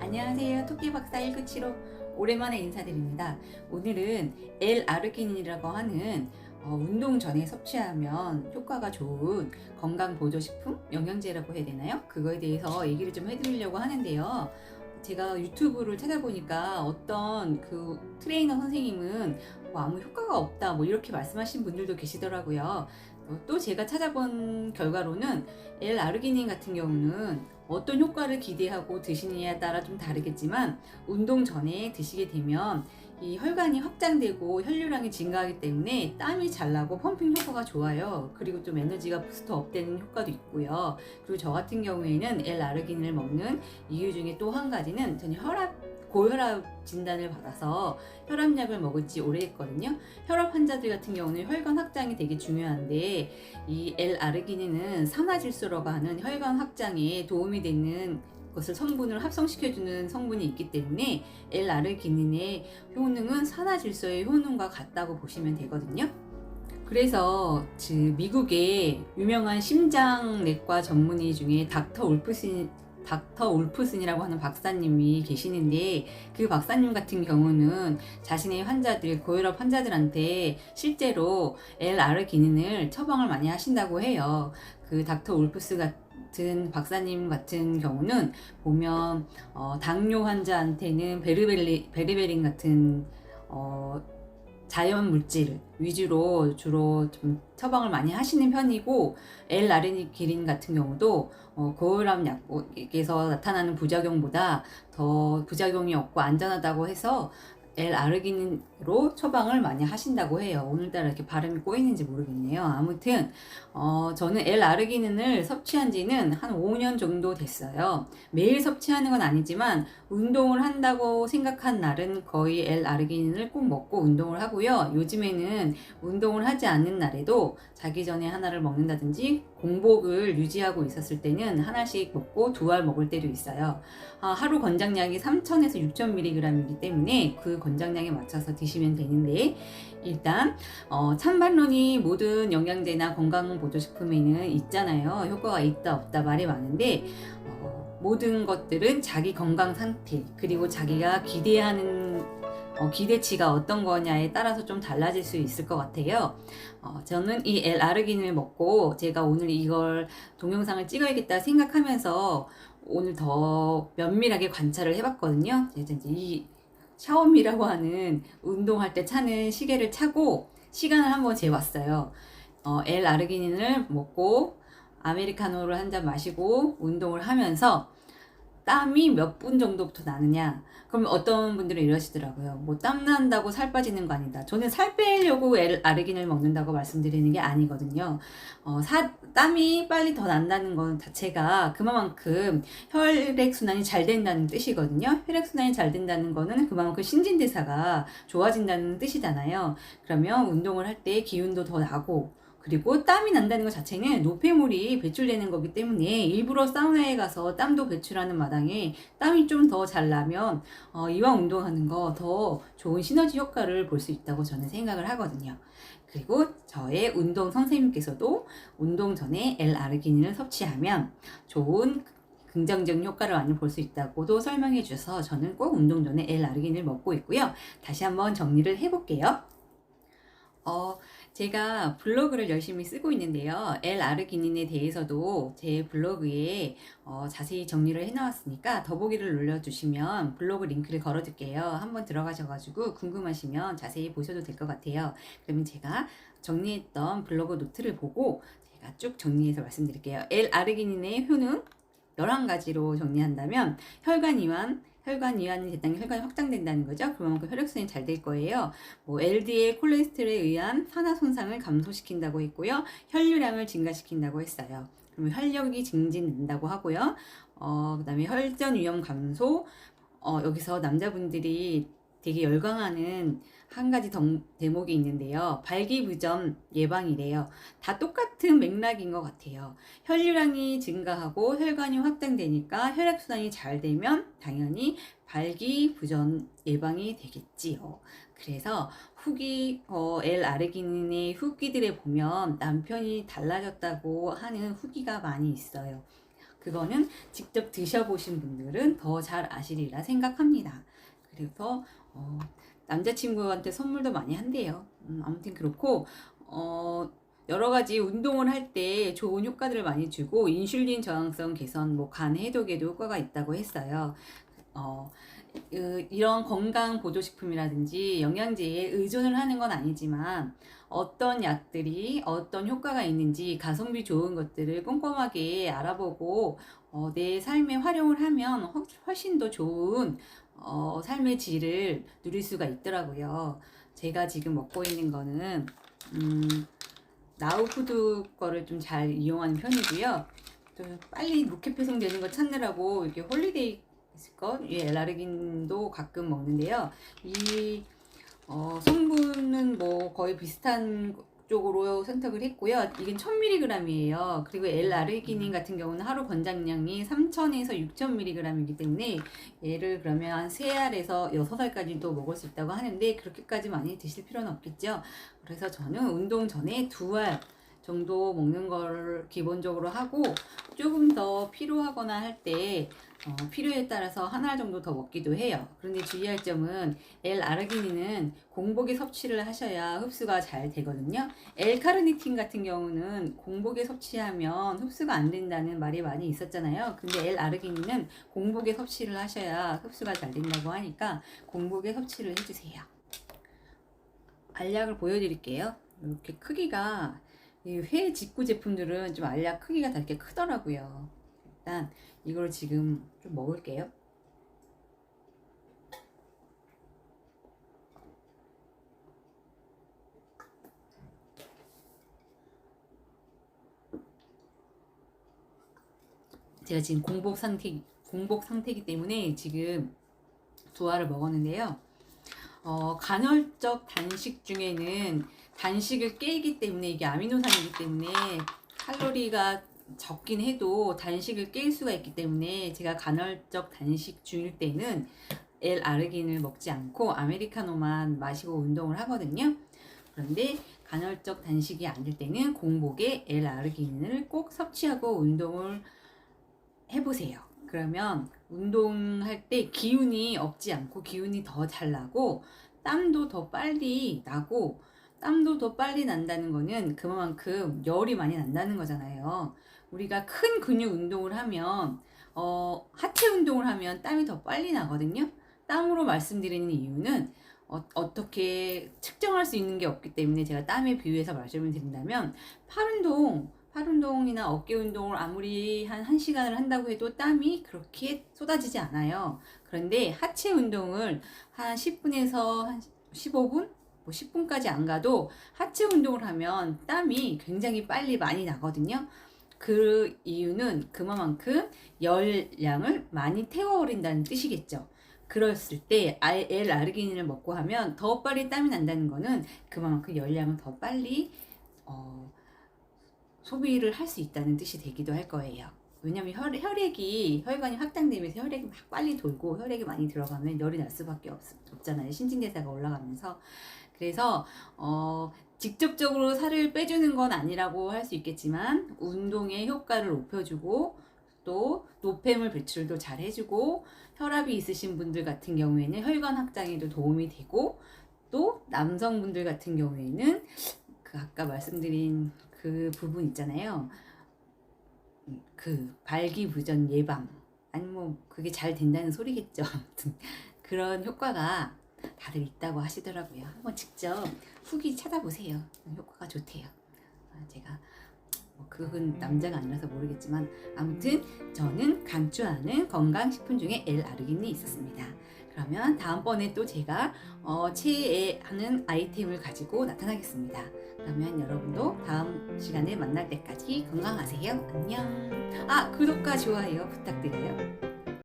안녕하세요. 토끼박사 1975 오랜만에 인사드립니다. 오늘은 L-아르기닌이라고 하는 운동 전에 섭취하면 효과가 좋은 건강보조식품? 영양제라고 해야 되나요? 그거에 대해서 얘기를 좀 해드리려고 하는데요. 제가 유튜브를 찾아보니까 어떤 그 트레이너 선생님은 뭐 아무 효과가 없다 뭐 이렇게 말씀하신 분들도 계시더라고요. 또 제가 찾아본 결과로는 L-아르기닌 같은 경우는 어떤 효과를 기대하고 드시느냐에 따라 좀 다르겠지만 운동 전에 드시게 되면 이 혈관이 확장되고 혈류량이 증가하기 때문에 땀이 잘 나고 펌핑 효과가 좋아요. 그리고 좀 에너지가 부스트업 되는 효과도 있고요. 그리고 저 같은 경우에는 L-아르기닌을 먹는 이유 중에 또 한 가지는 저는 고혈압 진단을 받아서 혈압약을 먹은 지 오래됐거든요. 혈압 환자들 같은 경우는 혈관 확장이 되게 중요한데 이 L-아르기닌은 산화질소라고 하는 혈관 확장에 도움이 되는 것을 성분을 합성시켜주는 성분이 있기 때문에 L-아르기닌의 효능은 산화질소의 효능과 같다고 보시면 되거든요. 그래서 미국의 유명한 심장내과 전문의 중에 닥터 울프슨이라고 하는 박사님이 계시는데 그 박사님 같은 경우는 자신의 환자들, 고혈압 환자들한테 실제로 L-아르기닌을 처방을 많이 하신다고 해요. 그 닥터 울프스 같은 박사님 같은 경우는 보면 당뇨 환자한테는 베르베린 같은 자연 물질 위주로 주로 좀 처방을 많이 하시는 편이고 L-아르기닌 같은 경우도 고혈압 약에서 나타나는 부작용보다 더 부작용이 없고 안전하다고 해서 L-아르기닌으로 처방을 많이 하신다고 해요. 오늘따라 이렇게 발음이 꼬이는지 모르겠네요. 아무튼 저는 L-아르기닌을 섭취한 지는 한 5년 정도 됐어요. 매일 섭취하는 건 아니지만 운동을 한다고 생각한 날은 거의 L-아르기닌을 꼭 먹고 운동을 하고요. 요즘에는 운동을 하지 않는 날에도 자기 전에 하나를 먹는다든지 공복을 유지하고 있었을 때는 하나씩 먹고 2알 먹을 때도 있어요. 하루 권장량이 3000에서 6000mg이기 때문에 그 권장량에 맞춰서 드시면 되는데 일단 찬반론이 모든 영양제나 건강보조식품에는 있잖아요. 효과가 있다 없다 말이 많은데 모든 것들은 자기 건강 상태 그리고 자기가 기대하는 기대치가 어떤 거냐에 따라서 좀 달라질 수 있을 것 같아요. 저는 이 L-아르기닌을 먹고 제가 오늘 이걸 동영상을 찍어야겠다 생각하면서 오늘 더 면밀하게 관찰을 해봤거든요. 이 샤오미라고 하는 운동할 때 차는 시계를 차고 시간을 한번 재봤어요. L-아르기닌을 먹고 아메리카노를 한 잔 마시고 운동을 하면서 땀이 몇 분 정도부터 나느냐. 그럼 어떤 분들은 이러시더라고요. 뭐 땀 난다고 살 빠지는 거 아니다. 저는 살 빼려고 L-아르기닌을 먹는다고 말씀드리는 게 아니거든요. 땀이 빨리 더 난다는 건 자체가 그만큼 혈액순환이 잘 된다는 뜻이거든요. 혈액순환이 잘 된다는 거는 그만큼 신진대사가 좋아진다는 뜻이잖아요. 그러면 운동을 할 때 기운도 더 나고 그리고 땀이 난다는 것 자체는 노폐물이 배출되는 거기 때문에 일부러 사우나에 가서 땀도 배출하는 마당에 땀이 좀 더 잘 나면 이왕 운동하는 거 더 좋은 시너지 효과를 볼 수 있다고 저는 생각을 하거든요. 그리고 저의 운동 선생님께서도 운동 전에 L-아르기닌을 섭취하면 좋은 긍정적인 효과를 많이 볼 수 있다고도 설명해 주셔서 저는 꼭 운동 전에 L-아르기닌을 먹고 있고요. 다시 한번 정리를 해볼게요. 제가 블로그를 열심히 쓰고 있는데요. L-아르기닌에 대해서도 제 블로그에 자세히 정리를 해놓았으니까 더보기를 눌러주시면 블로그 링크를 걸어둘게요. 한번 들어가셔가지고 궁금하시면 자세히 보셔도 될 것 같아요. 그러면 제가 정리했던 블로그 노트를 보고 제가 쭉 정리해서 말씀드릴게요. L-아르기닌의 효능 11가지로 정리한다면 혈관 이완이 됐다는 게 혈관이 확장된다는 거죠. 그만큼 혈액순환이 잘 될 거예요. LDL 콜레스테롤에 의한 산화 손상을 감소시킨다고 했고요. 혈류량을 증가시킨다고 했어요. 그러면 혈력이 증진된다고 하고요. 그 다음에 혈전 위험 감소. 여기서 남자분들이 되게 열광하는 한 가지 대목이 있는데요. 발기부전 예방이래요. 다 똑같은 맥락인 것 같아요. 혈류량이 증가하고 혈관이 확장되니까 혈액순환이 잘 되면 당연히 발기부전 예방이 되겠지요. 그래서 L-아르기닌의 후기들에 보면 남편이 달라졌다고 하는 후기가 많이 있어요. 그거는 직접 드셔보신 분들은 더 잘 아시리라 생각합니다. 그래서 남자친구한테 선물도 많이 한대요. 아무튼 그렇고 여러 가지 운동을 할 때 좋은 효과들을 많이 주고 인슐린 저항성 개선, 뭐 간 해독에도 효과가 있다고 했어요. 이런 건강 보조식품이라든지 영양제에 의존을 하는 건 아니지만 어떤 약들이 어떤 효과가 있는지 가성비 좋은 것들을 꼼꼼하게 알아보고 내 삶에 활용을 하면 훨씬 더 좋은 삶의 질을 누릴 수가 있더라고요. 제가 지금 먹고 있는 거는 나우푸드 거를 좀 잘 이용하는 편이고요. 또 빨리 로켓 배송되는 거 찾느라고 이렇게 홀리데이 있을 것, 엘라르긴도 가끔 먹는데요. 이 성분은 뭐 거의 비슷한 쪽으로 선택을 했고요. 이건 1000mg이에요. 그리고 L아르기닌 같은 경우는 하루 권장량이 3000에서 6000mg이기 때문에 얘를 그러면 한 3알에서 6알까지도 먹을 수 있다고 하는데 그렇게까지 많이 드실 필요는 없겠죠. 그래서 저는 운동 전에 2알 정도 먹는 걸 기본적으로 하고 조금 더 필요하거나 할 때 필요에 따라서 한 알 정도 더 먹기도 해요. 그런데 주의할 점은 L아르기닌은 공복에 섭취를 하셔야 흡수가 잘 되거든요. L카르니틴 같은 경우는 공복에 섭취하면 흡수가 안 된다는 말이 많이 있었잖아요. 근데 L아르기닌은 공복에 섭취를 하셔야 흡수가 잘 된다고 하니까 공복에 섭취를 해주세요. 알약을 보여드릴게요. 이렇게 크기가 이 회 직구 제품들은 좀 알약 크기가 다 이렇게 크더라고요. 일단 이걸 지금 좀 먹을게요. 제가 지금 공복 상태이기 때문에 지금 2알을 먹었는데요. 간헐적 단식 중에는 단식을 깨기 때문에 이게 아미노산이기 때문에 칼로리가 적긴 해도 단식을 깰 수가 있기 때문에 제가 간헐적 단식 중일 때는 L아르기닌을 먹지 않고 아메리카노만 마시고 운동을 하거든요. 그런데 간헐적 단식이 아닐 때는 공복에 L아르기닌을 꼭 섭취하고 운동을 해보세요. 그러면 운동할 때 기운이 없지 않고 기운이 더 잘 나고 땀도 더 빨리 나고 땀도 더 빨리 난다는 거는 그만큼 열이 많이 난다는 거잖아요. 우리가 큰 근육 운동을 하면 하체 운동을 하면 땀이 더 빨리 나거든요. 땀으로 말씀드리는 이유는 어떻게 측정할 수 있는 게 없기 때문에 제가 땀에 비유해서 말씀을 드린다면 팔 운동이나 어깨 운동을 아무리 한 1시간을 한다고 해도 땀이 그렇게 쏟아지지 않아요. 그런데 하체 운동을 한 10분에서 한 15분? 뭐 10분까지 안 가도 하체 운동을 하면 땀이 굉장히 빨리 많이 나거든요. 그 이유는 그만큼 열량을 많이 태워버린다는 뜻이겠죠. 그랬을 때 L아르기닌을 먹고 하면 더 빨리 땀이 난다는 거는 그만큼 열량을 더 빨리 소비를 할 수 있다는 뜻이 되기도 할 거예요. 왜냐면 혈관이 확장되면서 혈액이 막 빨리 돌고 혈액이 많이 들어가면 열이 날 수밖에 없잖아요. 신진대사가 올라가면서. 그래서 직접적으로 살을 빼주는 건 아니라고 할 수 있겠지만 운동의 효과를 높여주고 또 노폐물 배출도 잘 해주고 혈압이 있으신 분들 같은 경우에는 혈관 확장에도 도움이 되고 또 남성분들 같은 경우에는 그 아까 말씀드린 그 부분 있잖아요. 그 발기부전 예방 아니 뭐 그게 잘 된다는 소리겠죠. 아무튼 그런 효과가 다들 있다고 하시더라고요. 한번 직접 후기 찾아보세요. 효과가 좋대요. 제가 그건 남자가 아니라서 모르겠지만 아무튼 저는 강추하는 건강식품 중에 L아르기닌이 있었습니다. 그러면 다음번에 또 제가 최애하는 아이템을 가지고 나타나겠습니다. 그러면 여러분도 다음 시간에 만날 때까지 건강하세요. 안녕. 구독과 좋아요 부탁드려요.